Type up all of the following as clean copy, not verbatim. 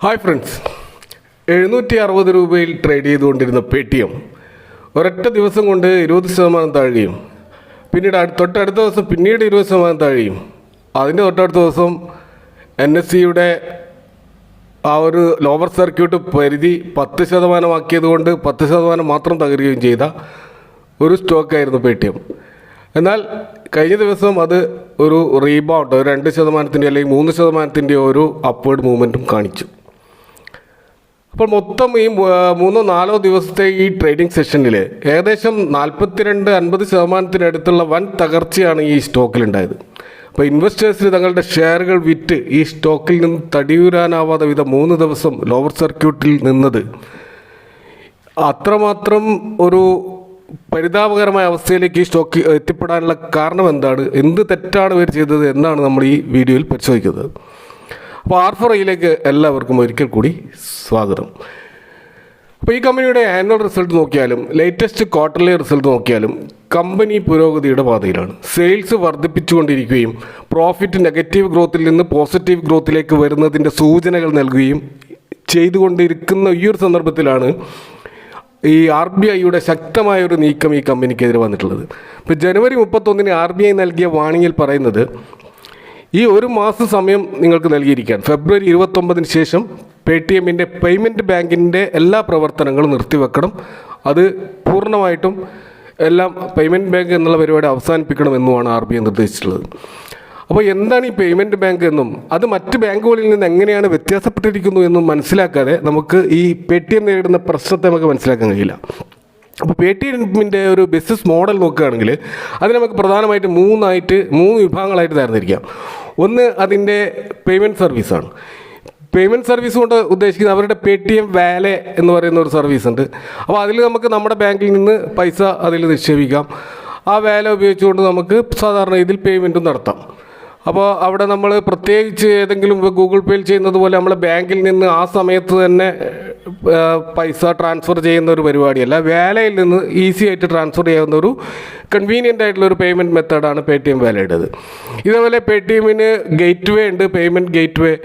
Hi friends, 760 രൂപയിൽ trade ചെയ്തുകൊണ്ടിരുന്ന Paytm ഒരൊറ്റ ദിവസം കൊണ്ട് 20% താഴുകയും പിന്നീട് തൊട്ടടുത്ത ദിവസം പിന്നീട് 20% താഴുകയും അതിൻ്റെ തൊട്ടടുത്ത ദിവസം NSEയുടെ ആ ഒരു ലോവർ സർക്യൂട്ട് പരിധി 10% ആക്കിയതുകൊണ്ട് 10% മാത്രം തകരുകയും ചെയ്ത ഒരു സ്റ്റോക്കായിരുന്നു പേടിഎം. എന്നാൽ കഴിഞ്ഞ ദിവസം അത് ഒരു റീബൗണ്ട് 2% അല്ലെങ്കിൽ 3% ഒരു അപ്വേർഡ് മൂവ്മെൻറ്റും കാണിച്ചു. അപ്പോൾ മൊത്തം ഈ 3-4 ദിവസത്തെ ഈ ട്രേഡിംഗ് സെഷനിൽ ഏകദേശം 42-50% വൻ തകർച്ചയാണ് ഈ സ്റ്റോക്കിലുണ്ടായത്. അപ്പോൾ ഇൻവെസ്റ്റേഴ്സിന് തങ്ങളുടെ ഷെയറുകൾ വിറ്റ് ഈ സ്റ്റോക്കിൽ നിന്ന് തടിയൂരാനാവാതെ വിധം 3 ദിവസം ലോവർ സർക്യൂട്ടിൽ നിന്നത് അത്രമാത്രം ഒരു പരിതാപകരമായ അവസ്ഥയിലേക്ക് ഈ സ്റ്റോക്ക് എത്തിപ്പെടാനുള്ള കാരണം എന്താണ്, എന്ത് തെറ്റാണ് ഇവർ ചെയ്തത് എന്നാണ് നമ്മൾ ഈ വീഡിയോയിൽ പരിശോധിക്കുന്നത്. അപ്പോൾ R4iയിലേക്ക് എല്ലാവർക്കും ഒരിക്കൽ കൂടി സ്വാഗതം. അപ്പോൾ ഈ കമ്പനിയുടെ ആനുവൽ റിസൾട്ട് നോക്കിയാലും ലേറ്റസ്റ്റ് ക്വാർട്ടർലി റിസൾട്ട് നോക്കിയാലും കമ്പനി പുരോഗതിയുടെ പാതയിലാണ്. സെയിൽസ് വർദ്ധിപ്പിച്ചുകൊണ്ടിരിക്കുകയും പ്രോഫിറ്റ് നെഗറ്റീവ് ഗ്രോത്തിൽ നിന്ന് പോസിറ്റീവ് ഗ്രോത്തിലേക്ക് വരുന്നതിൻ്റെ സൂചനകൾ നൽകുകയും ചെയ്തുകൊണ്ടിരിക്കുന്ന ഈ ഒരു സന്ദർഭത്തിലാണ് ഈ RBIയുടെ ശക്തമായൊരു നീക്കം ഈ കമ്പനിക്കെതിരെ വന്നിട്ടുള്ളത്. ഇപ്പോൾ ജനുവരി 31 RBI നൽകിയ വാണിങ്ങിൽ പറയുന്നത് ഈ ഒരു മാസം സമയം നിങ്ങൾക്ക് നൽകിയിരിക്കുകയാണ്. ഫെബ്രുവരി 29 ശേഷം പേടിഎമ്മിൻ്റെ പേയ്മെൻറ്റ് ബാങ്കിൻ്റെ എല്ലാ പ്രവർത്തനങ്ങളും നിർത്തിവെക്കണം, അത് പൂർണ്ണമായിട്ടും എല്ലാം പേയ്മെൻറ്റ് ബാങ്ക് എന്നുള്ള പരിപാടി അവസാനിപ്പിക്കണമെന്നുമാണ് RBI നിർദ്ദേശിച്ചിട്ടുള്ളത്. അപ്പോൾ എന്താണ് ഈ പേയ്മെൻറ്റ് ബാങ്ക് എന്നും അത് മറ്റ് ബാങ്കുകളിൽ നിന്ന് എങ്ങനെയാണ് വ്യത്യാസപ്പെട്ടിരിക്കുന്നു എന്നും മനസ്സിലാക്കാതെ നമുക്ക് ഈ പേടിഎം നേരിടുന്ന പ്രശ്നത്തെ നമുക്ക് മനസ്സിലാക്കാൻ കഴിയില്ല. അപ്പോൾ പേടിഎമ്മിൻ്റെ ഒരു ബിസിനസ് മോഡൽ നോക്കുകയാണെങ്കിൽ അത് നമുക്ക് പ്രധാനമായിട്ട് 3 വിഭാഗങ്ങളായിട്ട് തരംതിരിക്കാം. ഒന്ന് അതിൻ്റെ പേയ്മെൻറ്റ് സർവീസാണ്. പേയ്മെൻറ്റ് സർവീസ് കൊണ്ട് ഉദ്ദേശിക്കുന്നത് അവരുടെ പേടിഎം വാലെ എന്ന് പറയുന്ന ഒരു സർവീസ് ഉണ്ട്. അപ്പോൾ അതിൽ നമുക്ക് നമ്മുടെ ബാങ്കിൽ നിന്ന് പൈസ അതിൽ നിക്ഷേപിക്കാം. ആ വാല ഉപയോഗിച്ചുകൊണ്ട് നമുക്ക് സാധാരണ ഇതിൽ പേയ്മെൻറ്റും നടത്താം. അപ്പോൾ അവിടെ നമ്മൾ പ്രത്യേകിച്ച് ഏതെങ്കിലും ഗൂഗിൾ പേയിൽ ചെയ്യുന്നത് പോലെ നമ്മളെ ബാങ്കിൽ നിന്ന് ആ സമയത്ത് തന്നെ പൈസ ട്രാൻസ്ഫർ ചെയ്യുന്ന ഒരു പരിപാടിയല്ല. വാലയിൽ നിന്ന് ഈസി ആയിട്ട് ട്രാൻസ്ഫർ ചെയ്യാവുന്ന ഒരു കൺവീനിയൻ്റ് ആയിട്ടുള്ളൊരു പേയ്മെൻറ്റ് മെത്തേഡാണ് പേടിഎം വാലയുടേത്. ഇതേപോലെ പേടിഎമ്മിന് ഗേറ്റ് വേ ഉണ്ട്, പേയ്മെൻറ്റ് ഗേറ്റ് വേ.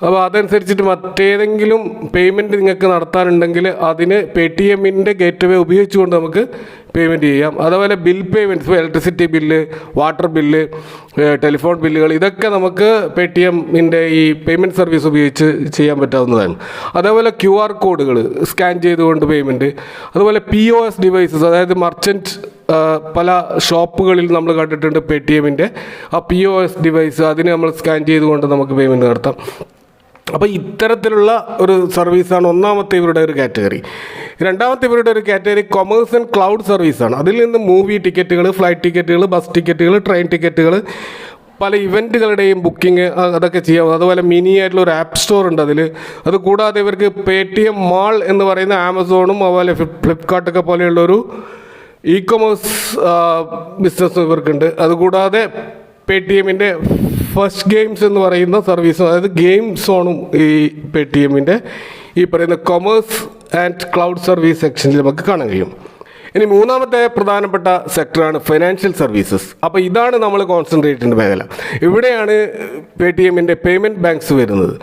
അപ്പോൾ അതനുസരിച്ചിട്ട് മറ്റേതെങ്കിലും പേയ്മെൻറ്റ് നിങ്ങൾക്ക് നടത്താനുണ്ടെങ്കിൽ അതിന് പേടിഎമ്മിൻ്റെ ഗേറ്റ് വേ ഉപയോഗിച്ചുകൊണ്ട് നമുക്ക് പേയ്മെൻറ്റ് ചെയ്യാം. അതുപോലെ bill payments, electricity bill, water bill, telephone ബില്ലുകൾ, ഇതൊക്കെ നമുക്ക് പേടിഎമ്മിൻ്റെ ഈ പേയ്മെൻറ്റ് സർവീസ് ഉപയോഗിച്ച് ചെയ്യാൻ പറ്റാവുന്നതാണ്. അതേപോലെ QR കോഡുകൾ സ്കാൻ ചെയ്തുകൊണ്ട് പേയ്മെൻറ്റ്, അതുപോലെ POS ഡിവൈസസ്, അതായത് മർച്ചൻറ്റ് പല ഷോപ്പുകളിൽ നമ്മൾ കണ്ടിട്ടുണ്ട് പേടിഎമ്മിൻ്റെ ആ POS ഡിവൈസ്, അതിന് നമ്മൾ സ്കാൻ ചെയ്തുകൊണ്ട് നമുക്ക് പേയ്മെൻറ്റ് നടത്താം. അപ്പോൾ ഇത്തരത്തിലുള്ള ഒരു സർവീസാണ് ഒന്നാമത്തെ ഇവരുടെ ഒരു കാറ്റഗറി. രണ്ടാമത്തെ ഇവരുടെ ഒരു കാറ്റഗറി കൊമേഴ്സ് ആൻഡ് ക്ലൗഡ് സർവീസാണ്. അതിൽ നിന്ന് മൂവി ടിക്കറ്റുകൾ, ഫ്ലൈറ്റ് ടിക്കറ്റുകൾ, ബസ് ടിക്കറ്റുകൾ, ട്രെയിൻ ടിക്കറ്റുകൾ, പല ഇവൻറ്റുകളുടെയും ബുക്കിംഗ് അതൊക്കെ ചെയ്യാം. അതുപോലെ മിനി ആയിട്ടുള്ള ഒരു ആപ്പ് സ്റ്റോർ ഉണ്ട് അതിൽ. അതുകൂടാതെ ഇവർക്ക് പേടിഎം മാൾ എന്ന് പറയുന്ന ആമസോണും അതുപോലെ ഫ്ലിപ്കാർട്ടൊക്കെ പോലെയുള്ളൊരു ഇ-കൊമേഴ്സ് ബിസിനസ്സും ഇവർക്കുണ്ട്. അതുകൂടാതെ പേടിഎമ്മിൻ്റെ ഫസ്റ്റ് ഗെയിംസ് എന്ന് പറയുന്ന സർവീസും, അതായത് ഗെയിം സോണും ഈ പേടിഎമ്മിൻ്റെ ഈ പറയുന്ന കൊമേഴ്സ് ആൻഡ് ക്ലൗഡ് സർവീസ് സെക്ഷനിൽ നമുക്ക് കാണാൻ കഴിയും. ഇനി മൂന്നാമത്തെ പ്രധാനപ്പെട്ട സെക്ടറാണ് ഫൈനാൻഷ്യൽ സർവീസസ്. അപ്പോൾ ഇതാണ് നമ്മൾ കോൺസെൻട്രേറ്റ് ചെയ്യേണ്ട മേഖല. ഇവിടെയാണ് പേടിഎമ്മിൻ്റെ പേയ്മെൻറ്റ് ബാങ്ക്സ് വരുന്നത്.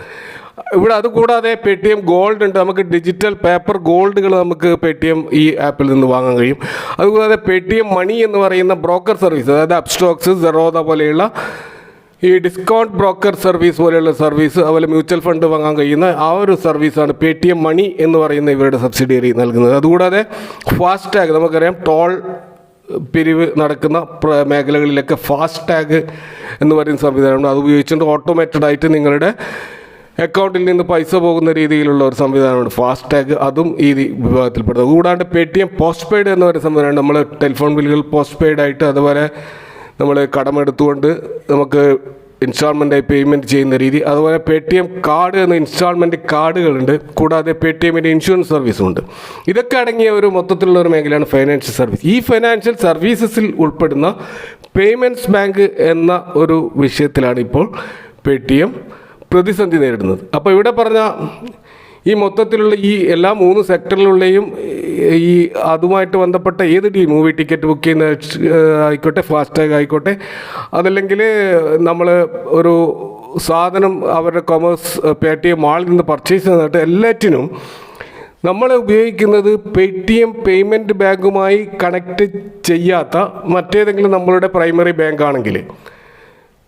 ഇവിടെ അതുകൂടാതെ പേടിഎം ഗോൾഡ് ഉണ്ട്, നമുക്ക് ഡിജിറ്റൽ പേപ്പർ ഗോൾഡുകൾ നമുക്ക് പേടിഎം ഈ ആപ്പിൽ നിന്ന് വാങ്ങാൻ കഴിയും. അതുകൂടാതെ പേടിഎം മണി എന്ന് പറയുന്ന ബ്രോക്കർ സർവീസ്, അതായത് അപ്സ്റ്റോക്സ്, സെറോദ പോലെയുള്ള ഈ ഡിസ്കൗണ്ട് ബ്രോക്കർ സർവീസ് പോലെയുള്ള സർവീസ്, അതുപോലെ മ്യൂച്വൽ ഫണ്ട് വാങ്ങാൻ കഴിയുന്ന ആ ഒരു സർവീസാണ് പേടിഎം മണി എന്ന് പറയുന്ന ഇവരുടെ സബ്സിഡിയറി നൽകുന്നത്. അതുകൂടാതെ ഫാസ്ടാഗ്, നമുക്കറിയാം ടോൾ പിരിവ് നടക്കുന്ന മേഖലകളിലൊക്കെ ഫാസ്ടാഗ് എന്ന് പറയുന്ന സംവിധാനമാണ്. അത് ഉപയോഗിച്ചുകൊണ്ട് ഓട്ടോമേറ്റഡ് ആയിട്ട് നിങ്ങളുടെ അക്കൗണ്ടിൽ നിന്ന് പൈസ പോകുന്ന രീതിയിലുള്ള ഒരു സംവിധാനമാണ് ഫാസ്ടാഗ്, അതും ഈ വിഭാഗത്തിൽപ്പെടുന്നത്. കൂടാണ്ട് പേടിഎം പോസ്റ്റ് പെയ്ഡ് എന്ന് പറയുന്ന സംവിധാനമാണ്. നമ്മൾ ടെലിഫോൺ ബില്ലുകൾ പോസ്റ്റ് പെയ്ഡ് ആയിട്ട്, അതുപോലെ നമ്മൾ കടമെടുത്തുകൊണ്ട് നമുക്ക് ഇൻസ്റ്റാൾമെൻറ്റായി പേയ്മെൻറ്റ് ചെയ്യുന്ന രീതി, അതുപോലെ പേടിഎം കാർഡ് എന്ന ഇൻസ്റ്റാൾമെൻറ്റ് കാർഡുകളുണ്ട്. കൂടാതെ പേടിഎമ്മിൻ്റെ ഇൻഷുറൻസ് സർവീസും ഉണ്ട്. ഇതൊക്കെ അടങ്ങിയ ഒരു മൊത്തത്തിലുള്ള ഒരു മേഖലയാണ് ഫൈനാൻഷ്യൽ സർവീസ്. ഈ ഫൈനാൻഷ്യൽ സർവീസസിൽ ഉൾപ്പെടുന്ന പേയ്മെൻറ്റ്സ് ബാങ്ക് എന്ന ഒരു വിഷയത്തിലാണ് ഇപ്പോൾ പേടിഎം പ്രതിസന്ധി നേരിടുന്നത്. അപ്പോൾ ഇവിടെ പറഞ്ഞ ഈ മൊത്തത്തിലുള്ള ഈ എല്ലാ 3 സെക്ടറിലുള്ളയും ഈ അതുമായിട്ട് ബന്ധപ്പെട്ട ഏത് ഡീൽ, മൂവി ടിക്കറ്റ് ബുക്ക് ചെയ്യുന്ന ആയിക്കോട്ടെ, ഫാസ്ടാഗ് ആയിക്കോട്ടെ, അതല്ലെങ്കിൽ നമ്മൾ ഒരു സാധനം അവരുടെ കൊമേഴ്സ് പേടിഎം മാളിൽ നിന്ന് പർച്ചേസ് ചെയ്തിട്ട് എല്ലാറ്റിനും നമ്മൾ ഉപയോഗിക്കുന്നത് പേടിഎം പേയ്മെൻറ്റ് ബാങ്കുമായി കണക്റ്റ് ചെയ്യാത്ത മറ്റേതെങ്കിലും നമ്മളുടെ പ്രൈമറി ബാങ്ക് ആണെങ്കിൽ,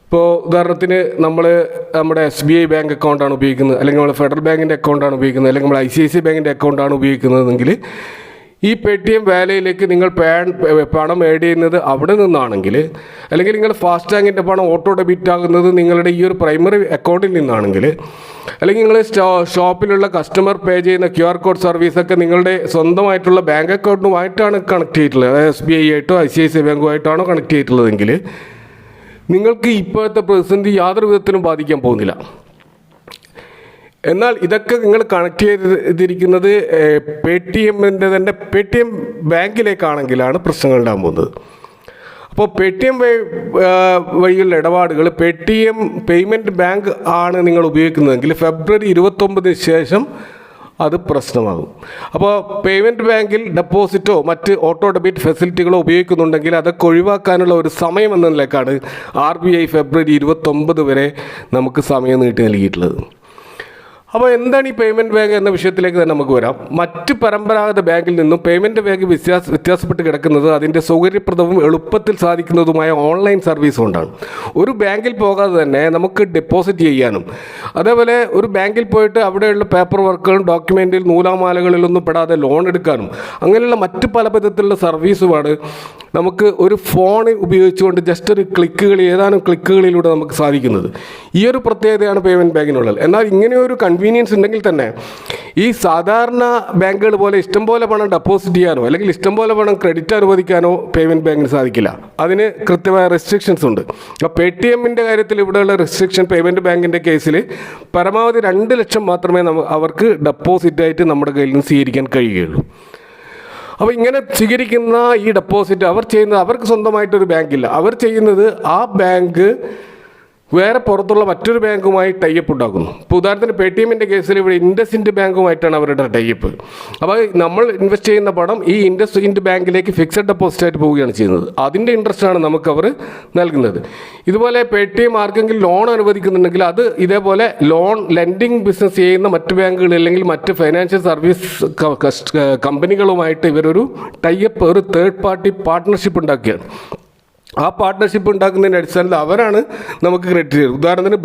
ഇപ്പോൾ ഉദാഹരണത്തിന് നമ്മുടെ SBI ബാങ്ക് അക്കൗണ്ടാണ് ഉപയോഗിക്കുന്നത്, അല്ലെങ്കിൽ നമ്മൾ ഫെഡറൽ ബാങ്കിൻ്റെ അക്കൗണ്ടാണ് ഉപയോഗിക്കുന്നത്, അല്ലെങ്കിൽ നമ്മൾ ICICI ബാങ്കിൻ്റെ അക്കൗണ്ടാണ് ഉപയോഗിക്കുന്നതെങ്കിൽ ഈ പേടിഎം വാലയിലേക്ക് നിങ്ങൾ പണം ആഡ് ചെയ്യുന്നത് അവിടെ നിന്നാണെങ്കിൽ, അല്ലെങ്കിൽ നിങ്ങൾ ഫാസ്ടാഗിൻ്റെ പണം ഓട്ടോ ഡെബിറ്റ് ആകുന്നത് നിങ്ങളുടെ ഈ ഒരു പ്രൈമറി അക്കൗണ്ടിൽ നിന്നാണെങ്കിൽ, അല്ലെങ്കിൽ നിങ്ങൾ ഷോപ്പിലുള്ള കസ്റ്റമർ പേ ചെയ്യുന്ന QR കോഡ് സർവീസൊക്കെ നിങ്ങളുടെ സ്വന്തമായിട്ടുള്ള ബാങ്ക് അക്കൗണ്ടുമായിട്ടാണ് കണക്ട് ചെയ്തിട്ടുള്ളത്, അതായത് SBI ആയിട്ടോ ICICI ബാങ്കുമായിട്ടാണോ കണക്ട് ചെയ്തിട്ടുള്ളതെങ്കിൽ നിങ്ങൾക്ക് ഇപ്പോഴത്തെ പ്രതിസന്ധി യാതൊരു വിധത്തിലും ബാധിക്കാൻ പോകുന്നില്ല. എന്നാൽ ഇതൊക്കെ നിങ്ങൾ കണക്ട് ചെയ്തിരിക്കുന്നത് പേടിഎമ്മിൻ്റെ തന്നെ പേടിഎം ബാങ്കിലേക്കാണെങ്കിലാണ് പ്രശ്നങ്ങൾ ഉണ്ടാകാൻ പോകുന്നത്. അപ്പോൾ പേടിഎം വഴിയുള്ള ഇടപാടുകൾ പേടിഎം പേയ്മെൻറ്റ് ബാങ്ക് ആണ് നിങ്ങൾ ഉപയോഗിക്കുന്നതെങ്കിൽ ഫെബ്രുവരി 29 ശേഷം അത് പ്രശ്നമാകും. അപ്പോൾ പേയ്മെൻറ്റ് ബാങ്കിൽ ഡെപ്പോസിറ്റോ മറ്റ് ഓട്ടോ ഡെബിറ്റ് ഫെസിലിറ്റികളോ ഉപയോഗിക്കുന്നുണ്ടെങ്കിൽ അതൊക്കെ ഒഴിവാക്കാനുള്ള ഒരു സമയം എന്ന നിലക്കാണ് RBI ഫെബ്രുവരി 29 വരെ നമുക്ക് സമയം നീട്ടി നൽകിയിട്ടുള്ളത്. അപ്പോൾ എന്താണ് ഈ പേയ്മെൻറ്റ് ബാങ്ക് എന്ന വിഷയത്തിലേക്ക് തന്നെ നമുക്ക് വരാം. മറ്റ് പരമ്പരാഗത ബാങ്കിൽ നിന്നും പേയ്മെൻറ്റ് ബാങ്ക് വ്യത്യാസപ്പെട്ട് കിടക്കുന്നത് അതിൻ്റെ സൗകര്യപ്രദവും എളുപ്പത്തിൽ സാധിക്കുന്നതുമായ ഓൺലൈൻ സർവീസ് കൊണ്ടാണ്. ഒരു ബാങ്കിൽ പോകാതെ തന്നെ നമുക്ക് ഡെപ്പോസിറ്റ് ചെയ്യാനും, അതേപോലെ ഒരു ബാങ്കിൽ പോയിട്ട് അവിടെയുള്ള പേപ്പർ വർക്കുകളും ഡോക്യുമെൻറ്റിൽ നൂലാമാലകളിലൊന്നും പെടാതെ ലോൺ എടുക്കാനും, അങ്ങനെയുള്ള മറ്റ് പല വിധത്തിലുള്ള സർവീസുമാണ് നമുക്ക് ഒരു ഫോൺ ഉപയോഗിച്ചുകൊണ്ട് ജസ്റ്റ് ഒരു ഏതാനും ക്ലിക്കുകളിലൂടെ നമുക്ക് സാധിക്കുന്നത്. ഈ ഒരു പ്രത്യേകതയാണ് പേയ്മെൻറ്റ് ബാങ്കിനുള്ളത്. എന്നാൽ ഇങ്ങനെ ഒരു കൺവീനിയൻസ് ഉണ്ടെങ്കിൽ തന്നെ ഈ സാധാരണ ബാങ്കുകൾ പോലെ ഇഷ്ടംപോലെ പണം ഡെപ്പോസിറ്റ് ചെയ്യാനോ അല്ലെങ്കിൽ ഇഷ്ടംപോലെ പണം ക്രെഡിറ്റ് അനുവദിക്കാനോ പേയ്മെൻറ്റ് ബാങ്കിന് സാധിക്കില്ല. അതിന് കൃത്യമായ റെസ്ട്രിക്ഷൻസ് ഉണ്ട്. അപ്പോൾ പേടിഎമ്മിൻ്റെ കാര്യത്തിൽ ഇവിടെയുള്ള റെസ്ട്രിക്ഷൻ പേയ്മെൻറ്റ് ബാങ്കിൻ്റെ കേസിൽ പരമാവധി 2 ലക്ഷം മാത്രമേ അവർക്ക് ഡെപ്പോസിറ്റായിട്ട് നമ്മുടെ കയ്യിൽ നിന്ന് സ്വീകരിക്കാൻ കഴിയുകയുള്ളൂ. അപ്പോൾ ഇങ്ങനെ സ്വീകരിക്കുന്ന ഈ ഡെപ്പോസിറ്റ് അവർക്ക് സ്വന്തമായിട്ടൊരു ബാങ്കില്ല. അവർ ചെയ്യുന്നത് ആ ബാങ്ക് വേറെ പുറത്തുള്ള മറ്റൊരു ബാങ്കുമായി ടൈപ്പ് ഉണ്ടാക്കുന്നു. ഇപ്പോൾ ഉദാഹരണത്തിന് പേടിഎമ്മിൻ്റെ കേസിൽ ഇവിടെ ഇൻഡസ്ഇൻഡ് ബാങ്കുമായിട്ടാണ് അവരുടെ ടൈപ്പ്. അപ്പോൾ നമ്മൾ ഇൻവെസ്റ്റ് ചെയ്യുന്ന പണം ഈ ഇൻഡസ്ഇൻഡ് ബാങ്കിലേക്ക് ഫിക്സഡ് ഡെപ്പോസിറ്റായിട്ട് പോവുകയാണ് ചെയ്യുന്നത്. അതിൻ്റെ ഇൻട്രസ്റ്റാണ് നമുക്ക് അവർ നൽകുന്നത്. ഇതുപോലെ പേടിഎം ആർക്കെങ്കിലും ലോൺ അനുവദിക്കുന്നുണ്ടെങ്കിൽ അത് ഇതേപോലെ ലെൻഡിങ് ബിസിനസ് ചെയ്യുന്ന മറ്റ് ബാങ്കുകൾ അല്ലെങ്കിൽ മറ്റ് ഫൈനാൻഷ്യൽ സർവീസ് കമ്പനികളുമായിട്ട് ഇവരൊരു ടൈപ്പ്, ഒരു തേർഡ് പാർട്ടി പാർട്ട്ണർഷിപ്പ് ഉണ്ടാക്കുകയാണ്. ആ പാർട്ട്ണർഷിപ്പ് ഉണ്ടാക്കുന്നതിൻ്റെ അടിസ്ഥാനത്തിൽ അവരാണ് നമുക്ക് ക്രെഡിറ്റ് ചെയ്യുന്നത്. ഉദാഹരണത്തിന്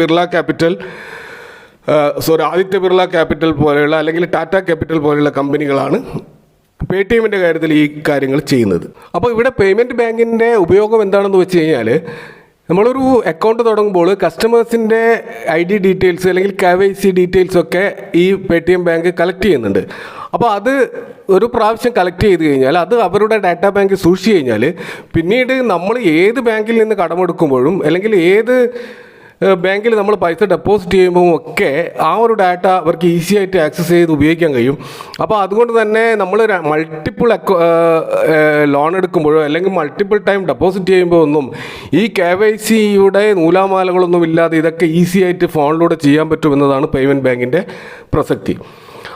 ആദിത്യ ബിർള ക്യാപിറ്റൽ പോലെയുള്ള അല്ലെങ്കിൽ ടാറ്റ ക്യാപിറ്റൽ പോലെയുള്ള കമ്പനികളാണ് പേടിഎമ്മിൻ്റെ കാര്യത്തിൽ ഈ കാര്യങ്ങൾ ചെയ്യുന്നത്. അപ്പോൾ ഇവിടെ പേയ്മെൻറ്റ് ബാങ്കിൻ്റെ ഉപയോഗം എന്താണെന്ന് വെച്ച് കഴിഞ്ഞാൽ, നമ്മളൊരു അക്കൗണ്ട് തുടങ്ങുമ്പോൾ കസ്റ്റമേഴ്സിൻ്റെ ID ഡീറ്റെയിൽസ് അല്ലെങ്കിൽ KYC ഡീറ്റെയിൽസൊക്കെ ഈ പേടിഎം ബാങ്ക് കളക്ട് ചെയ്യുന്നുണ്ട്. അപ്പോൾ അത് ഒരു പ്രാവശ്യം കളക്ട് ചെയ്ത് കഴിഞ്ഞാൽ അത് അവരുടെ ഡാറ്റാ ബാങ്കിൽ സൂക്ഷിച്ച് കഴിഞ്ഞാൽ പിന്നീട് നമ്മൾ ഏത് ബാങ്കിൽ നിന്ന് കടമെടുക്കുമ്പോഴും അല്ലെങ്കിൽ ഏത് ബാങ്കിൽ നമ്മൾ പൈസ ഡെപ്പോസിറ്റ് ചെയ്യുമ്പോൾ ഒക്കെ ആ ഒരു ഡാറ്റ അവർക്ക് ഈസി ആയിട്ട് ആക്സസ് ചെയ്ത് ഉപയോഗിക്കാൻ കഴിയും. അപ്പോൾ അതുകൊണ്ട് തന്നെ നമ്മൾ മൾട്ടിപ്പിൾ ലോൺ എടുക്കുമ്പോഴോ അല്ലെങ്കിൽ മൾട്ടിപ്പിൾ ടൈം ഡെപ്പോസിറ്റ് ചെയ്യുമ്പോൾ ഒന്നും ഈ KYCയുടെ നൂലാമാലകളൊന്നും ഇല്ലാതെ ഇതൊക്കെ ഈസി ആയിട്ട് ഫോണിലൂടെ ചെയ്യാൻ പറ്റുമെന്നതാണ് പേയ്മെൻറ്റ് ബാങ്കിൻ്റെ പ്രസക്തി.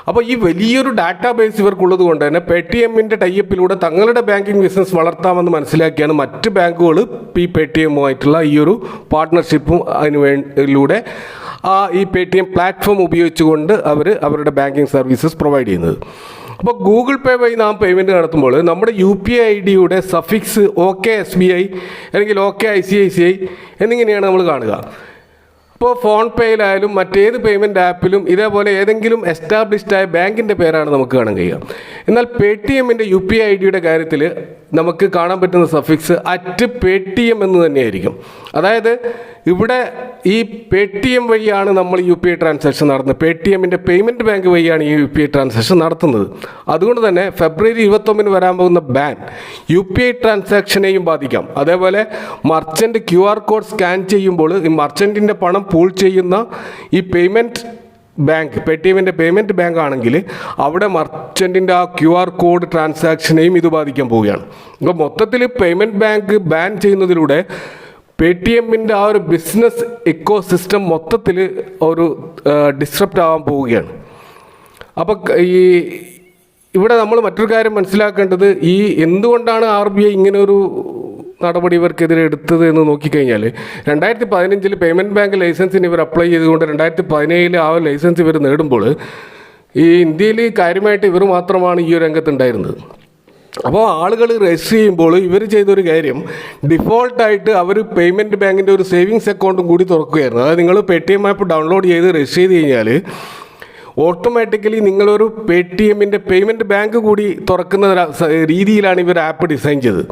അപ്പോൾ ഈ വലിയൊരു ഡാറ്റാ ബേസ് ഇവർക്കുള്ളത് കൊണ്ട് തന്നെ പേടിഎമ്മിൻ്റെ ടൈപ്പിലൂടെ തങ്ങളുടെ ബാങ്കിങ് ബിസിനസ് വളർത്താമെന്ന് മനസ്സിലാക്കിയാണ് മറ്റ് ബാങ്കുകൾ ഈ പേടിഎമ്മുമായിട്ടുള്ള ഈ ഒരു പാർട്ട്ണർഷിപ്പും അതിലൂടെ ഈ പേടിഎം പ്ലാറ്റ്ഫോം ഉപയോഗിച്ചുകൊണ്ട് അവരുടെ ബാങ്കിങ് സർവീസസ് പ്രൊവൈഡ് ചെയ്യുന്നത്. അപ്പോൾ ഗൂഗിൾ പേ വഴി നാം പേയ്മെൻറ്റ് നടത്തുമ്പോൾ നമ്മുടെ UPI IDയുടെ സഫിക്സ് OKSBI അല്ലെങ്കിൽ OKICICI എന്നിങ്ങനെയാണ് നമ്മൾ കാണുക. ഇപ്പോൾ ഫോൺ പേയിലായാലും മറ്റേത് പേയ്മെൻറ്റ് ആപ്പിലും ഇതേപോലെ ഏതെങ്കിലും എസ്റ്റാബ്ലിഷ്ഡ് ആയ ബാങ്കിൻ്റെ പേരാണ് നമുക്ക് കാണാൻ കഴിയുക. എന്നാൽ പേടിഎമ്മിൻ്റെ UPI IDയുടെ കാര്യത്തിൽ നമുക്ക് കാണാൻ പറ്റുന്ന സഫിക്സ് @paytm എന്ന് തന്നെയായിരിക്കും. അതായത് ഇവിടെ ഈ പേടിഎം വഴിയാണ് നമ്മൾ UPI ട്രാൻസാക്ഷൻ നടത്തുന്നത്. പേടിഎമ്മിൻ്റെ പേയ്മെൻറ്റ് ബാങ്ക് വഴിയാണ് ഈ UPI ട്രാൻസാക്ഷൻ നടത്തുന്നത്. അതുകൊണ്ട് തന്നെ ഫെബ്രുവരി 29 വരാൻ പോകുന്ന ബാൻ UPI ട്രാൻസാക്ഷനെയും ബാധിക്കാം. അതേപോലെ മർച്ചൻ്റ് QR കോഡ് സ്കാൻ ചെയ്യുമ്പോൾ ഈ മർച്ചൻറ്റിൻ്റെ പണം പൂൾ ചെയ്യുന്ന ഈ പേയ്മെൻറ്റ് ബാങ്ക് പേടിഎമ്മിൻ്റെ പേയ്മെൻറ്റ് ബാങ്ക് ആണെങ്കിൽ അവിടെ മർച്ചൻറ്റിൻ്റെ ആ QR കോഡ് ട്രാൻസാക്ഷനെയും ഇത് ബാധിക്കാൻ പോവുകയാണ്. അപ്പോൾ മൊത്തത്തിൽ പേയ്മെൻറ്റ് ബാങ്ക് ബാൻ ചെയ്യുന്നതിലൂടെ പേടിഎമ്മിൻ്റെ ആ ഒരു ബിസിനസ് ഇക്കോ സിസ്റ്റം മൊത്തത്തിൽ ഒരു ഡിസ്റപ്റ്റ് ആവാൻ പോവുകയാണ്. അപ്പോൾ ഇവിടെ നമ്മൾ മറ്റൊരു കാര്യം മനസ്സിലാക്കേണ്ടത്, ഈ എന്തുകൊണ്ടാണ് RBI ഇങ്ങനെ ഒരു നടപടി ഇവർക്കെതിരെ എടുത്തത് എന്ന് നോക്കിക്കഴിഞ്ഞാൽ 2015 പേയ്മെൻറ്റ് ബാങ്ക് ലൈസൻസിന് ഇവർ അപ്ലൈ ചെയ്തുകൊണ്ട് 2017 ആ ലൈസൻസ് ഇവർ നേടുമ്പോൾ ഈ ഇന്ത്യയിൽ കാര്യമായിട്ട് ഇവർ മാത്രമാണ് ഈ ഒരു രംഗത്തുണ്ടായിരുന്നത്. അപ്പോൾ ആളുകൾ രജിസ്റ്റർ ചെയ്യുമ്പോൾ ഇവർ ചെയ്തൊരു കാര്യം, ഡിഫോൾട്ടായിട്ട് അവർ പേയ്മെൻറ്റ് ബാങ്കിൻ്റെ ഒരു സേവിങ്സ് അക്കൗണ്ടും കൂടി തുറക്കുകയായിരുന്നു. അതായത് നിങ്ങൾ Paytm ആപ്പ് ഡൗൺലോഡ് ചെയ്ത് രജിസ്റ്റർ ചെയ്ത് കഴിഞ്ഞാൽ ഓട്ടോമാറ്റിക്കലി നിങ്ങളൊരു Paytmൻ്റെ പേയ്മെൻറ്റ് ബാങ്ക് കൂടി തുറക്കുന്ന രീതിയിലാണ് ഇവർ ആപ്പ് ഡിസൈൻ ചെയ്തത്.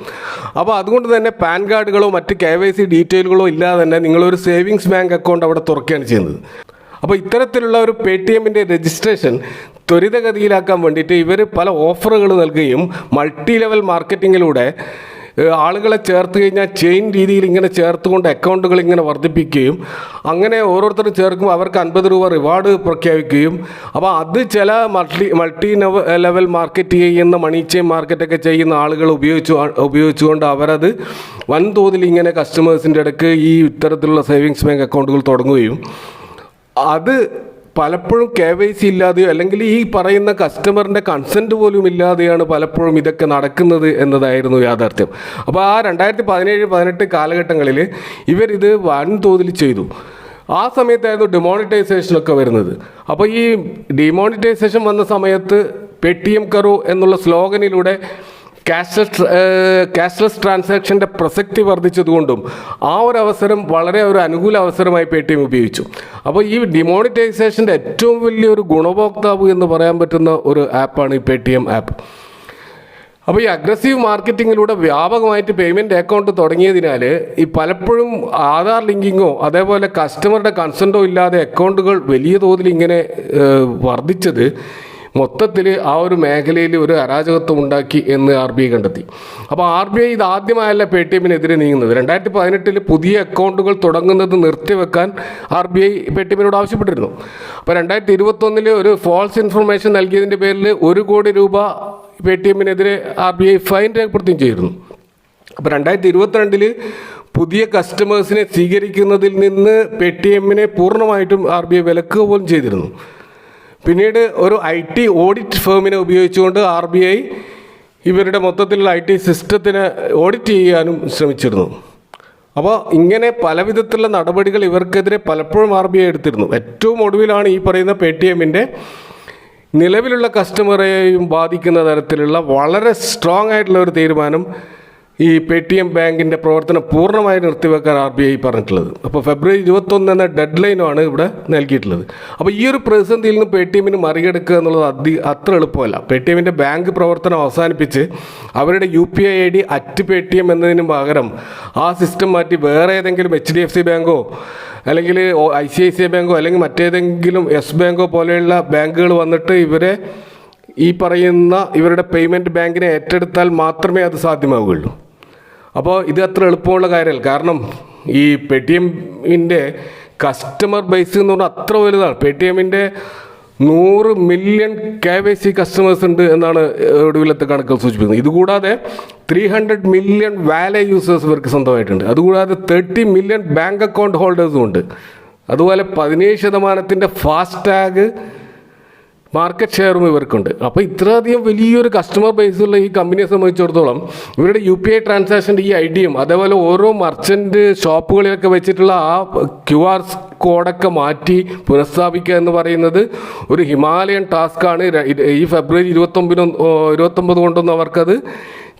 അപ്പോൾ അതുകൊണ്ട് തന്നെ പാൻ കാർഡുകളോ മറ്റ് KYC ഡീറ്റെയിലുകളോ ഇല്ലാതെ തന്നെ നിങ്ങളൊരു സേവിങ്സ് ബാങ്ക് അക്കൗണ്ട് അവിടെ തുറക്കുകയാണ് ചെയ്യുന്നത്. അപ്പോൾ ഇത്തരത്തിലുള്ള ഒരു Paytmൻ്റെ രജിസ്ട്രേഷൻ ത്വരിതഗതിയിലാക്കാൻ വേണ്ടിയിട്ട് ഇവർ പല ഓഫറുകൾ നൽകുകയും മൾട്ടി ലെവൽ മാർക്കറ്റിങ്ങിലൂടെ ആളുകളെ ചേർത്ത് കഴിഞ്ഞാൽ ചെയിൻ രീതിയിൽ ഇങ്ങനെ ചേർത്തുകൊണ്ട് അക്കൗണ്ടുകൾ ഇങ്ങനെ വർദ്ധിപ്പിക്കുകയും അങ്ങനെ ഓരോരുത്തരും ചേർക്കുമ്പോൾ അവർക്ക് 50 രൂപ റിവാർഡ് പ്രഖ്യാപിക്കുകയും അപ്പോൾ അത് ചില മൾട്ടി ലെവൽ മാർക്കറ്റ് ചെയ്യുന്ന മണി ചെയിൻ മാർക്കറ്റൊക്കെ ചെയ്യുന്ന ആളുകൾ ഉപയോഗിച്ചുകൊണ്ട് അവരത് വൻതോതിൽ ഇങ്ങനെ കസ്റ്റമേഴ്സിൻ്റെ ഇടയ്ക്ക് ഈ ഇത്തരത്തിലുള്ള സേവിങ്സ് ബാങ്ക് അക്കൗണ്ടുകൾ തുടങ്ങുകയും അത് പലപ്പോഴും KYC ഇല്ലാതെയോ അല്ലെങ്കിൽ ഈ പറയുന്ന കസ്റ്റമറിൻ്റെ കൺസെൻറ്റ് പോലും ഇല്ലാതെയാണ് പലപ്പോഴും ഇതൊക്കെ നടക്കുന്നത് എന്നതായിരുന്നു യാഥാർത്ഥ്യം. അപ്പോൾ ആ 2017-18 കാലഘട്ടങ്ങളിൽ ഇവരിത് വൻതോതിൽ ചെയ്തു. ആ സമയത്തായിരുന്നു ഡിമോണിറ്റൈസേഷനൊക്കെ വരുന്നത്. അപ്പോൾ ഈ ഡിമോണിറ്റൈസേഷൻ വന്ന സമയത്ത് Paytm കറോ എന്നുള്ള സ്ലോഗനിലൂടെ ക്യാഷ്ലെസ് ട്രാൻസാക്ഷൻ്റെ പ്രസക്തി വർദ്ധിച്ചതുകൊണ്ടും ആ ഒരു അവസരം വളരെ ഒരു അനുകൂല അവസരമായി Paytm ഉപയോഗിച്ചു. അപ്പോൾ ഈ ഡിമോണിറ്റൈസേഷൻ്റെ ഏറ്റവും വലിയൊരു ഗുണഭോക്താവ് എന്ന് പറയാൻ പറ്റുന്ന ഒരു ആപ്പാണ് ഈ Paytm ആപ്പ്. അപ്പോൾ ഈ അഗ്രസീവ് മാർക്കറ്റിങ്ങിലൂടെ വ്യാപകമായിട്ട് പേയ്മെൻറ്റ് അക്കൗണ്ട് തുടങ്ങിയതിനാൽ ഈ പലപ്പോഴും ആധാർ ലിങ്കിങ്ങോ അതേപോലെ കസ്റ്റമറുടെ കൺസെൻറ്റോ ഇല്ലാതെ അക്കൗണ്ടുകൾ വലിയ തോതിൽ ഇങ്ങനെ വർദ്ധിച്ചത് മൊത്തത്തിൽ ആ ഒരു മേഖലയിൽ ഒരു അരാജകത്വം ഉണ്ടാക്കി എന്ന് RBI കണ്ടെത്തി. അപ്പോൾ RBI ഇത് ആദ്യമായല്ല Paytmനെതിരെ നീങ്ങുന്നത്. 2018 പുതിയ അക്കൗണ്ടുകൾ തുടങ്ങുന്നത് നിർത്തിവെക്കാൻ RBI Paytmനോട് ആവശ്യപ്പെട്ടിരുന്നു. അപ്പോൾ 2021 ഒരു ഫോൾസ് ഇൻഫർമേഷൻ നൽകിയതിൻ്റെ പേരിൽ 1 കോടി രൂപ Paytmനെതിരെ RBI ഫൈൻ രേഖപ്പെടുത്തുകയും ചെയ്തിരുന്നു. അപ്പോൾ 2022 പുതിയ കസ്റ്റമേഴ്സിനെ സ്വീകരിക്കുന്നതിൽ നിന്ന് Paytmനെ പൂർണ്ണമായിട്ടും RBI വിലക്കുക പോലും ചെയ്തിരുന്നു. പിന്നീട് ഒരു IT ഓഡിറ്റ് ഫേമിനെ ഉപയോഗിച്ചുകൊണ്ട് RBI ഇവരുടെ മൊത്തത്തിലുള്ള IT സിസ്റ്റത്തിനെ ഓഡിറ്റ് ചെയ്യാനും ശ്രമിച്ചിരുന്നു. അപ്പോൾ ഇങ്ങനെ പല വിധത്തിലുള്ള നടപടികൾ ഇവർക്കെതിരെ പലപ്പോഴും RBI എടുത്തിരുന്നു. ഏറ്റവും ഒടുവിലാണ് ഈ പറയുന്ന Paytmൻ്റെ നിലവിലുള്ള കസ്റ്റമറെയും ബാധിക്കുന്ന തരത്തിലുള്ള വളരെ സ്ട്രോങ് ആയിട്ടുള്ള ഒരു തീരുമാനം ഈ Paytm ബാങ്കിൻ്റെ പ്രവർത്തനം പൂർണ്ണമായി നിർത്തിവെക്കാൻ RBI പറഞ്ഞിട്ടുള്ളത്. അപ്പോൾ February 21 എന്ന ഡെഡ് ലൈനുമാണ് ഇവിടെ നൽകിയിട്ടുള്ളത്. അപ്പോൾ ഈ ഒരു പ്രതിസന്ധിയിൽ നിന്ന് Paytmന് മറികടക്കുക എന്നുള്ളത് അത്ര എളുപ്പമല്ല. Paytmൻ്റെ ബാങ്ക് പ്രവർത്തനം അവസാനിപ്പിച്ച് അവരുടെ UPI ID @Paytm എന്നതിന് പകരം ആ സിസ്റ്റം മാറ്റി വേറെ ഏതെങ്കിലും HDFC ബാങ്കോ അല്ലെങ്കിൽ ICICI ബാങ്കോ അല്ലെങ്കിൽ മറ്റേതെങ്കിലും യെസ് ബാങ്കോ പോലെയുള്ള ബാങ്കുകൾ വന്നിട്ട് ഇവരെ ഈ പറയുന്ന ഇവരുടെ പേയ്മെൻറ്റ് ബാങ്കിനെ ഏറ്റെടുത്താൽ മാത്രമേ അത് സാധ്യമാവുകയുള്ളൂ. അപ്പോൾ ഇത് അത്ര എളുപ്പമുള്ള കാര്യമല്ല. കാരണം ഈ Paytmൻ്റെ കസ്റ്റമർ ബേസ് എന്ന് പറഞ്ഞാൽ അത്ര വലുതാണ്. Paytmൻ്റെ 100 മില്യൺ KYC കസ്റ്റമേഴ്സ് ഉണ്ട് എന്നാണ് ഒടുവിലത്തെ കണക്കുകൾ സൂചിപ്പിക്കുന്നത്. ഇതുകൂടാതെ 300 മില്യൺ വാലെ യൂസേഴ്സ് ഇവർക്ക് സ്വന്തമായിട്ടുണ്ട്. അതുകൂടാതെ 30 മില്യൺ ബാങ്ക് അക്കൗണ്ട് ഹോൾഡേഴ്സും ഉണ്ട്. അതുപോലെ 17% ഫാസ്ടാഗ് മാർക്കറ്റ് ഷെയറും ഇവർക്കുണ്ട്. അപ്പോൾ ഇത്രയധികം വലിയൊരു കസ്റ്റമർ ബേസുള്ള ഈ കമ്പനിയെ സംബന്ധിച്ചിടത്തോളം ഇവരുടെ UPI ട്രാൻസാക്ഷൻ്റെ ഈ ഐഡിയും അതേപോലെ ഓരോ മർച്ചൻ്റ് ഷോപ്പുകളിലൊക്കെ വെച്ചിട്ടുള്ള ആ QR കോഡൊക്കെ മാറ്റി പുനഃസ്ഥാപിക്കുക എന്ന് പറയുന്നത് ഒരു ഹിമാലയൻ ടാസ്ക്കാണ്. ഈ February 29 കൊണ്ടൊന്നും അവർക്കത്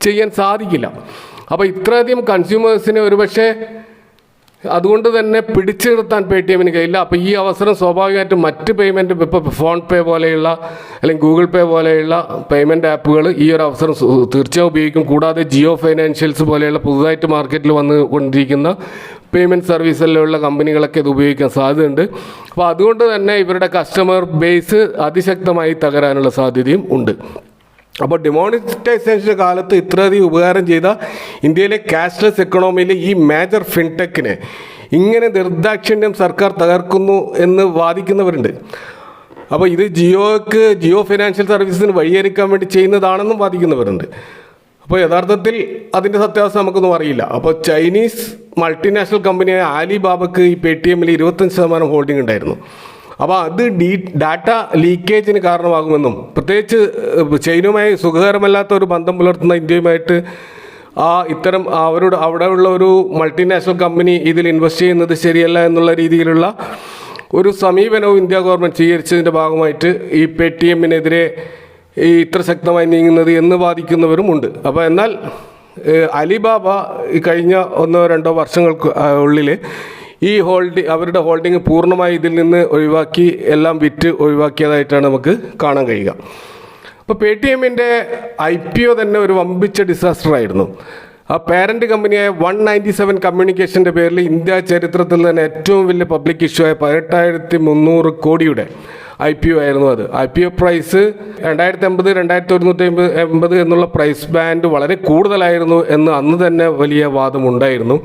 ചെയ്യാൻ സാധിക്കില്ല. അപ്പോൾ ഇത്രയധികം കൺസ്യൂമേഴ്സിനെ ഒരുപക്ഷെ അതുകൊണ്ട് തന്നെ പിടിച്ചു നിർത്താൻ Paytmന് കഴിയില്ല. അപ്പോൾ ഈ അവസരം സ്വാഭാവികമായിട്ടും മറ്റ് പേയ്മെൻറ്റ് ഇപ്പോൾ ഫോൺപേ പോലെയുള്ള അല്ലെങ്കിൽ ഗൂഗിൾ പേ പോലെയുള്ള പേയ്മെൻറ്റ് ആപ്പുകൾ ഈ ഒരു അവസരം തീർച്ചയായും ഉപയോഗിക്കും. കൂടാതെ ജിയോ ഫൈനാൻഷ്യൽസ് പോലെയുള്ള പുതുതായിട്ട് മാർക്കറ്റിൽ വന്നുകൊണ്ടിരിക്കുന്ന പേയ്മെൻറ്റ് സർവീസിലുള്ള കമ്പനികളൊക്കെ ഇത് ഉപയോഗിക്കാൻ സാധ്യതയുണ്ട്. അപ്പോൾ അതുകൊണ്ട് തന്നെ ഇവരുടെ കസ്റ്റമർ ബേസ് അതിശക്തമായി തകരാനുള്ള സാധ്യതയും ഉണ്ട്. അപ്പോൾ ഡിമോണിറ്റൈസേഷൻ കാലത്ത് ഇത്രയധികം ഉപകാരം ചെയ്ത ഇന്ത്യയിലെ ക്യാഷ്ലെസ് എക്കണോമിയിലെ ഈ മേജർ ഫിൻടെക്കിനെ ഇങ്ങനെ നിർദാക്ഷിണ്യം സർക്കാർ തകർക്കുന്നു എന്ന് വാദിക്കുന്നവരുണ്ട്. അപ്പോൾ ഇത് ജിയോ ഫിനാൻഷ്യൽ സർവീസസിന് വഴിയൊരുക്കാൻ വേണ്ടി ചെയ്യുന്നതാണെന്നും വാദിക്കുന്നവരുണ്ട്. അപ്പോൾ യഥാർത്ഥത്തിൽ അതിൻ്റെ സത്യാവസ്ഥ നമുക്കൊന്നും അറിയില്ല. അപ്പോൾ ചൈനീസ് മൾട്ടിനാഷണൽ കമ്പനിയായ ആലിബാബക്ക് ഈ Paytmൽ 25% ഹോൾഡിംഗ് ഉണ്ടായിരുന്നു. അപ്പോൾ അത് ഡാറ്റ ലീക്കേജിന് കാരണമാകുമെന്നും പ്രത്യേകിച്ച് ചൈനയുമായി സുഖകരമല്ലാത്ത ഒരു ബന്ധം പുലർത്തുന്ന ഇന്ത്യയുമായിട്ട് ഇത്തരം അവിടെയുള്ള ഒരു മൾട്ടിനാഷണൽ കമ്പനി ഇതിൽ ഇൻവെസ്റ്റ് ചെയ്യുന്നത് ശരിയല്ല എന്നുള്ള രീതിയിലുള്ള ഒരു സമീപനവും ഇന്ത്യ ഗവൺമെൻറ് സ്വീകരിച്ചതിൻ്റെ ഭാഗമായിട്ട് ഈ പേടിഎമ്മിനെതിരെ ഇത്ര ശക്തമായി നീങ്ങുന്നത് എന്ന് വാദിക്കുന്നവരുമുണ്ട്. അപ്പോൾ എന്നാൽ അലിബാബ ഈ കഴിഞ്ഞ 1-2 വർഷങ്ങൾക്ക് ഉള്ളിൽ ഈ അവരുടെ ഹോൾഡിംഗ് പൂർണ്ണമായി ഇതിൽ നിന്ന് ഒഴിവാക്കി എല്ലാം വിറ്റ് ഒഴിവാക്കിയതായിട്ടാണ് നമുക്ക് കാണാൻ കഴിയുക. അപ്പോൾ പേടിഎമ്മിൻ്റെ IPO തന്നെ ഒരു വമ്പിച്ച ഡിസാസ്റ്റർ ആയിരുന്നു. ആ പാരൻറ്റ് കമ്പനിയായ 197 കമ്മ്യൂണിക്കേഷൻ്റെ പേരിൽ ഇന്ത്യ ചരിത്രത്തിൽ തന്നെ ഏറ്റവും വലിയ പബ്ലിക് ഇഷ്യൂ ആയ 18,300 കോടിയുടെ IPO ആയിരുന്നു അത്. IPO പ്രൈസ് 2,80-2,180 എന്നുള്ള പ്രൈസ് ബാൻഡ് വളരെ കൂടുതലായിരുന്നു എന്ന് അന്ന് തന്നെ വലിയ വാദമുണ്ടായിരുന്നു.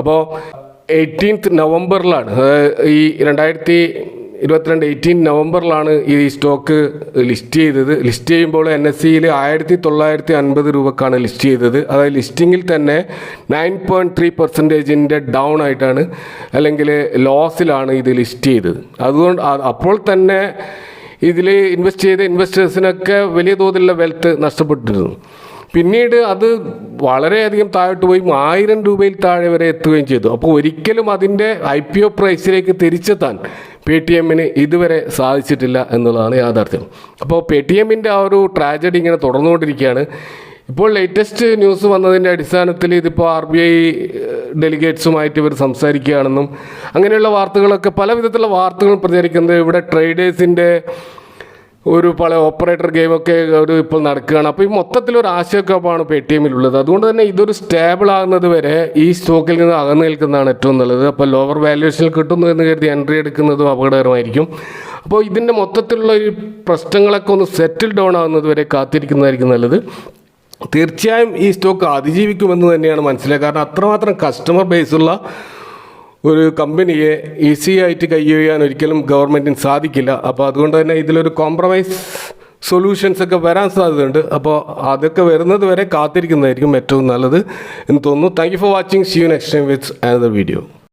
അപ്പോൾ 18th നവംബറിലാണ് ഈ 2022 നവംബറിലാണ് ഈ സ്റ്റോക്ക് ലിസ്റ്റ് ചെയ്തത്. ലിസ്റ്റ് ചെയ്യുമ്പോൾ NSEയിൽ 1,950 രൂപക്കാണ് ലിസ്റ്റ് ചെയ്തത്. അതായത് ലിസ്റ്റിങ്ങിൽ തന്നെ 9.3% ഡൗൺ ആയിട്ടാണ്, അല്ലെങ്കിൽ ലോസിലാണ് ഇത് ലിസ്റ്റ് ചെയ്തത്. അതുകൊണ്ട് അപ്പോൾ തന്നെ ഇതിൽ ഇൻവെസ്റ്റ് ചെയ്ത ഇൻവെസ്റ്റേഴ്സിനൊക്കെ വലിയ തോതിലുള്ള വെൽത്ത് നഷ്ടപ്പെട്ടിരുന്നു. പിന്നീട് അത് വളരെയധികം താഴോട്ട് പോയി 1000 രൂപയിൽ താഴെ വരെ എത്തുകയും ചെയ്തു. അപ്പോൾ ഒരിക്കലും അതിൻ്റെ IPO പ്രൈസിലേക്ക് തിരിച്ചെത്താൻ പേടിഎമ്മിന് ഇതുവരെ സാധിച്ചിട്ടില്ല എന്നുള്ളതാണ് യാഥാർത്ഥ്യം. അപ്പോൾ പേടിഎമ്മിൻ്റെ ആ ഒരു ട്രാജഡി ഇങ്ങനെ തുടർന്നുകൊണ്ടിരിക്കുകയാണ്. ഇപ്പോൾ ലേറ്റസ്റ്റ് ന്യൂസ് വന്നതിൻ്റെ അടിസ്ഥാനത്തിൽ ഇതിപ്പോൾ RBI ഡെലിഗേറ്റ്സുമായിട്ട് ഇവർ സംസാരിക്കുകയാണെന്നും അങ്ങനെയുള്ള വാർത്തകളൊക്കെ പല വിധത്തിലുള്ള വാർത്തകൾ പ്രചരിക്കുന്നത്. ഇവിടെ ട്രേഡേഴ്സിൻ്റെ ഒരു പല ഓപ്പറേറ്റർ ഗെയിമൊക്കെ ഇപ്പോൾ നടക്കുകയാണ്. അപ്പോൾ ഈ മൊത്തത്തിലൊരു ആശയക്കുഴപ്പമാണ് പേടിഎമ്മിലുള്ളത്. അതുകൊണ്ട് തന്നെ ഇതൊരു സ്റ്റേബിൾ ആകുന്നത് വരെ ഈ സ്റ്റോക്കിൽ നിന്ന് അകന്നു നിൽക്കുന്നതാണ് ഏറ്റവും നല്ലത്. അപ്പോൾ ലോവർ വാല്യുവേഷനിൽ കിട്ടുന്നു എന്ന് കരുതി എൻട്രി എടുക്കുന്നതും അപകടകരമായിരിക്കും. അപ്പോൾ ഇതിൻ്റെ മൊത്തത്തിലുള്ള ഈ പ്രശ്നങ്ങളൊക്കെ ഒന്ന് സെറ്റിൽ ഡൗൺ ആകുന്നത് വരെ കാത്തിരിക്കുന്നതായിരിക്കും നല്ലത്. തീർച്ചയായും ഈ സ്റ്റോക്ക് അതിജീവിക്കുമെന്ന് തന്നെയാണ് മനസ്സിലാക്കുക. കാരണം അത്രമാത്രം കസ്റ്റമർ ബേസുള്ള ഒരു കമ്പനിയെ ഈസി ആയിട്ട് കൈയൊഴിയാൻ ഒരിക്കലും ഗവൺമെൻറ്റിന് സാധിക്കില്ല. അപ്പോൾ അതുകൊണ്ട് തന്നെ ഇതിലൊരു കോംപ്രമൈസ് സൊല്യൂഷൻസ് ഒക്കെ വരാൻ സാധ്യതയുണ്ട്. അപ്പോൾ അതൊക്കെ വരുന്നത് വരെ കാത്തിരിക്കുന്നതായിരിക്കും ഏറ്റവും നല്ലത് എന്ന് തോന്നുന്നു. Thank you for watching. See you next time with another video.